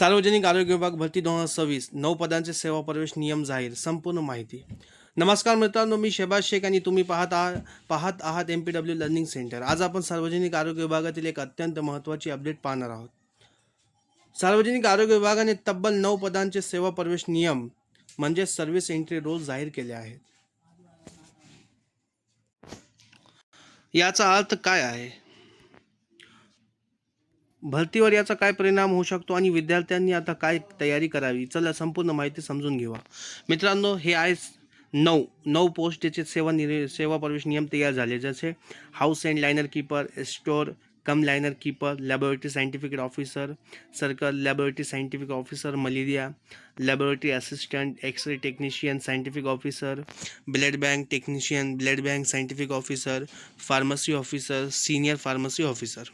सार्वजनिक आरोग्य विभाग भरती 2026 9 पदांचे सेवा प्रवेश नियम जाहीर संपूर्ण माहिती. नमस्कार मित्रांनो, मी शहबाज शेख आणि तुम्ही पाहत आहात MPW लर्निंग सेंटर. आज आपण सार्वजनिक आरोग्य विभागातील एक अत्यंत महत्त्वाची अपडेट पाहणार आहोत. सार्वजनिक आरोग्य विभागाने तब्बल 9 पदांचे सेवा प्रवेश नियम म्हणजे सर्व्हिस एंट्री रूल्स जाहीर केले आहेत. याचा अर्थ काय आहे, भरतीवर याचा काय परिणाम होऊ शकतो आणि विद्यार्थ्यांनी आता काय तयारी करावी, चला संपूर्ण माहिती समजून घेऊया. मित्रांनो, हे आहे 9 पोस्टचे सेवा प्रवेश नियम तयार झाले, जसे house and linen keeper, store cum linen keeper, laboratory scientific officer, circle laboratory scientific officer, malaria laboratory assistant, x ray technician scientific officer, blood bank technician, blood bank scientific officer, pharmacy officer, senior pharmacy officer.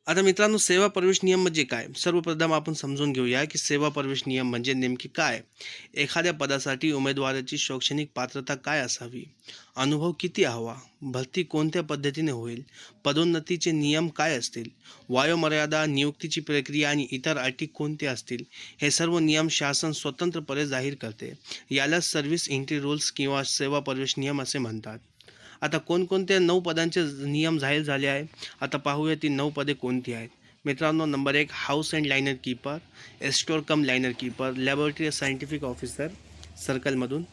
आता मित्रांनो, सेवा प्रवेश नियम म्हणजे काय, सर्वप्रथम आपण समजून घेऊया की सेवा प्रवेश नियम म्हणजे नेमकी काय. एखाद्या पदासाठी उमेदवाराची शैक्षणिक पात्रता काय असावी, अनुभव किती हवा, भरती कोणत्या पद्धतीने होईल, पदोन्नतीचे नियम काय असतील, वयोमर्यादा, नियुक्तीची प्रक्रिया आणि इतर अटी कोणत्या असतील, हे सर्व नियम शासन स्वतंत्रपणे जाहीर करते. याला सर्व्हिस एंट्री रूल्स किंवा सेवा प्रवेश नियम असे म्हणतात. आता कोणकोणत्या 9 पदांचे नियम जाहीर झाले आहे, आता पाहूया ती 9 पदे कोणती आहेत. मित्रांनो, number 1 house and linen keeper, store cum linen keeper, laboratory scientific officer सर्कलमधून,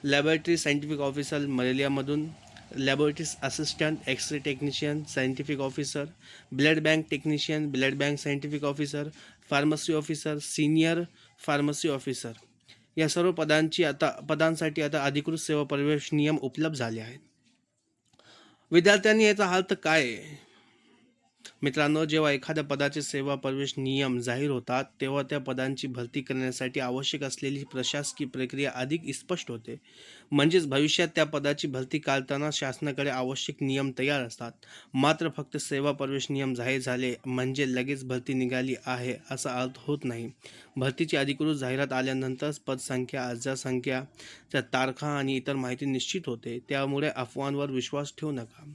लॅबोरेटरी सायंटिफिक ऑफिसर मलेरियामधून, laboratory assistant, x ray technician scientific officer, blood bank technician, blood bank scientific officer, pharmacy officer, senior pharmacy officer, या सर्व पदांसाठी आता अधिकृत सेवा प्रवेश नियम उपलब्ध झाले आहेत. विद्यार्थ्यांनी याचा अर्थ काय आहे? मित्रांनो, जेव्हा एखाद्या पदाचे सेवा प्रवेश नियम जाहीर होतात तेव्हा त्या पदांची भरती करण्यासाठी आवश्यक असलेली प्रशासकीय प्रक्रिया अधिक स्पष्ट होते. म्हणजेच भविष्यात त्या पदाची भरती काढताना शासनाकडे आवश्यक नियम तयार असतात. मात्र फक्त सेवा प्रवेश नियम जाहीर झाले म्हणजे लगेच भरती निघाली आहे असा अर्थ होत नाही. भरतीची अधिकृत जाहिरात आल्यानंतरच पदसंख्या, अर्जसंख्या, त्या तारखा आणि इतर माहिती निश्चित होते. त्यामुळे अफवांवर विश्वास ठेवू नका.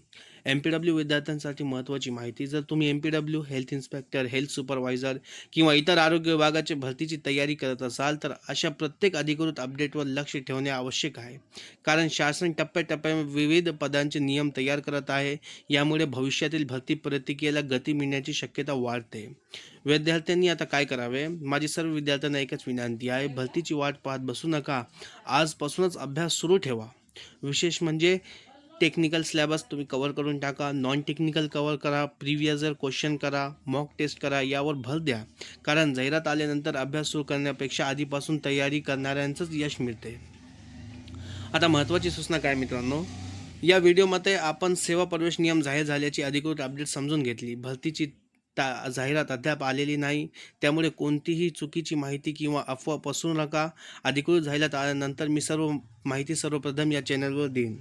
MPW विद्यार्थ्यांसाठी महत्त्वाची माहिती. जर तुम्ही MPW, health inspector, health supervisor किंवा इतर आरोग्य विभागाच्या भरतीची तयारी करत असाल तर अशा प्रत्येक अधिकृत अपडेटवर लक्ष ठेवणे आवश्यक आहे. कारण शासन टप्प्याटप्प्याने विविध पदांचे नियम तयार करत आहे. यामुळे भविष्यातील भरती प्रक्रियेला गती मिळण्याची शक्यता वाढते. विद्यार्थ्यांनी आता काय करावे, माझी सर्व विद्यार्थ्यांना एकच विनंती आहे, भरतीची वाट पाहत बसू नका. आजपासूनच अभ्यास सुरू ठेवा. विशेष म्हणजे टेक्निकल सिलेबस तुम्ही कवर करून टाका, नॉन टेक्निकल कवर करा, प्रिव्हियस इयर क्वेश्चन करा, मॉक टेस्ट करा, यावर भर द्या. कारण जाहिरात आल्यानंतर अभ्यास सुरू करण्यापेक्षा आधीपासून तयारी करणाऱ्यांचंच यश मिळते. आता महत्त्वाची सूचना काय मित्रांनो, या व्हिडिओमध्ये आपण सेवा प्रवेश नियम जाहीर झाल्याची अधिकृत अपडेट समजून घेतली. भरतीची जाहिरात अद्याप आलेली नाही, त्यामुळे कोणतीही चुकीची माहिती किंवा अफवा पसरू नका. अधिकृत जाहिरात आल्यानंतर मी सर्व माहिती सर्वप्रथम या चॅनलवर देईन.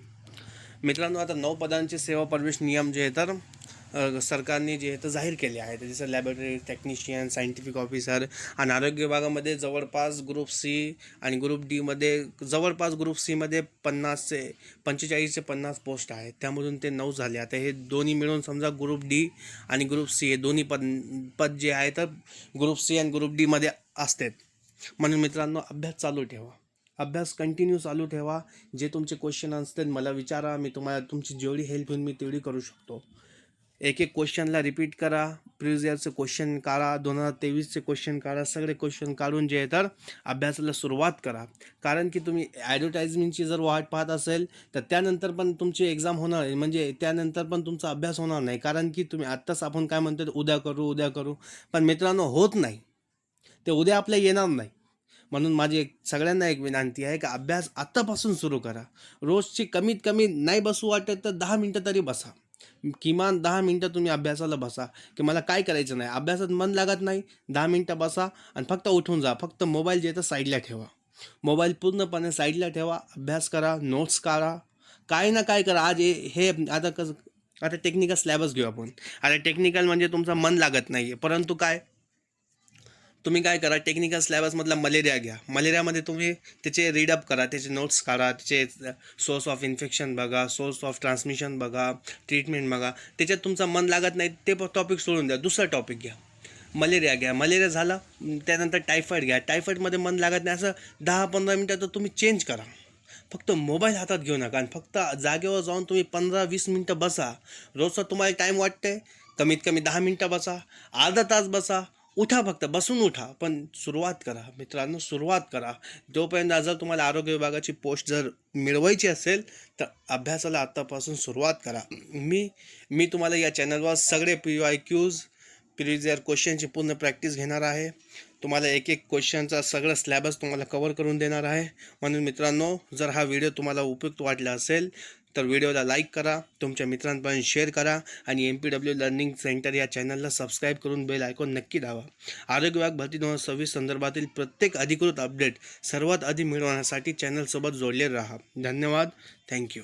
मित्रांनो, आता 9 पदांचे सेवा प्रवेश नियम जे तर सरकारने जे तर जाहीर केले आहेत, जसं लॅबोरेटरी टेक्निशियन, सायंटिफिक ऑफिसर, आणि आरोग्य विभागामध्ये जवळपास ग्रुप सी आणि ग्रुप डीमध्ये जवळपास ग्रुप सीमध्ये 45 ते 50 पोस्ट आहेत. त्यामधून ते 9 झाले. आता हे दोन्ही मिळून समजा ग्रुप डी आणि ग्रुप सी हे दोन्ही पद जे आहे तर ग्रुप सी आणि ग्रुप डीमध्ये असतात. म्हणून मित्रांनो, अभ्यास चालू ठेवा, अभ्यास कंटिन्यू चालू ठेवा. जे तुमचे क्वेश्चन असतील मला विचारा, मी तुम्हाला तुमची जेवढी हेल्प होईल मी तेवढी करू शकतो. एक क्वेश्चनला रिपीट करा, प्रिव्हियस इयरचे क्वेश्चन काढा, 2023चे क्वेश्चन काढा, सगळे क्वेश्चन काढून जे आहे तर अभ्यासाला सुरुवात करा. कारण की तुम्ही ॲडव्हर्टाइजमेंटची जर वाट पाहत असेल तर त्यानंतर पण तुमची एक्झाम होणार आहे, म्हणजे त्यानंतर पण तुमचा अभ्यास होणार नाही. कारण की तुम्ही आत्ताच आपण काय म्हणतो, उद्या करू, पण मित्रांनो होत नाही, ते उद्या आपल्या येणार नाही. म्हणून माझी सगळ्यांना एक विनंती आहे की अभ्यास आत्तापासून सुरू करा. रोजची कमीत कमी नाही बसू वाटत तर 10 मिनटं तरी बसा. किमान 10 मिनटं तुम्ही अभ्यासाला बसा. की मला काय करायचं नाही, अभ्यासात मन लागत नाही, 10 मिनटं बसा आणि फक्त उठून जा. फक्त मोबाईल जे तर साईडला ठेवा, मोबाईल पूर्णपणे साईडला ठेवा, अभ्यास करा, नोट्स काढा, काय ना काय करा. आज हे आता टेक्निकल सिलेबस घेऊ आपण. आता टेक्निकल म्हणजे तुमचं मन लागत नाही आहे, परंतु तुम्ही काय करा, टेक्निकल सिलेबसमधला मलेरिया घ्या. मलेरियामध्ये तुम्ही त्याचे रीडअप करा, त्याचे नोट्स काढा, त्याचे सोर्स ऑफ इन्फेक्शन बघा, सोर्स ऑफ ट्रान्समिशन बघा, ट्रीटमेंट बघा. त्याच्यात तुमचं मन लागत नाही ते टॉपिक सोडून द्या, दुसरा टॉपिक घ्या. मलेरिया घ्या, मलेरिया झाला त्यानंतर टायफॉईड घ्या, टायफॉईडमध्ये मन लागत नाही असं 10-15 मिनटं तर तुम्ही चेंज करा. फक्त मोबाईल हातात घेऊ नका आणि फक्त जागेवर जाऊन तुम्ही 15-20 मिनटं बसा. रोजचा तुम्हाला टाईम वाटतंय, कमीत कमी 10 मिनटं बसा, अर्धा तास बसा, उठा, फक्त बसून उठा. पण सुरुवात करा मित्रांनो, सुरुवात करा. जोपर्यंत जर तुम्हाला आरोग्य विभागाची पोस्ट जर मिळवायची असेल तर अभ्यासाला आत्तापासून सुरुवात करा. मी तुम्हाला या चॅनलवर सगळे PYQs प्रिव्हियस इयर क्वेश्चनची पूर्ण प्रॅक्टिस घेणार आहे. तुम्हाला एक एक क्वेश्चनचा सगळं स्लॅबस तुम्हाला कवर करून देणार आहे. म्हणून मित्रांनो, जर हा व्हिडिओ तुम्हाला उपयुक्त वाटला असेल तर व्हिडिओला लाईक करा, तुमच्या मित्रांपर्यंत शेअर करा आणि MPW लर्निंग सेंटर या चॅनलला सबस्क्राईब करून बेल आयकॉन नक्की दाबा. आरोग्य विभाग भरती 2026 संदर्भातील प्रत्येक अधिकृत अपडेट सर्वात आधी मिळवण्यासाठी चॅनलसोबत जोडले राहा. धन्यवाद. थँक्यू.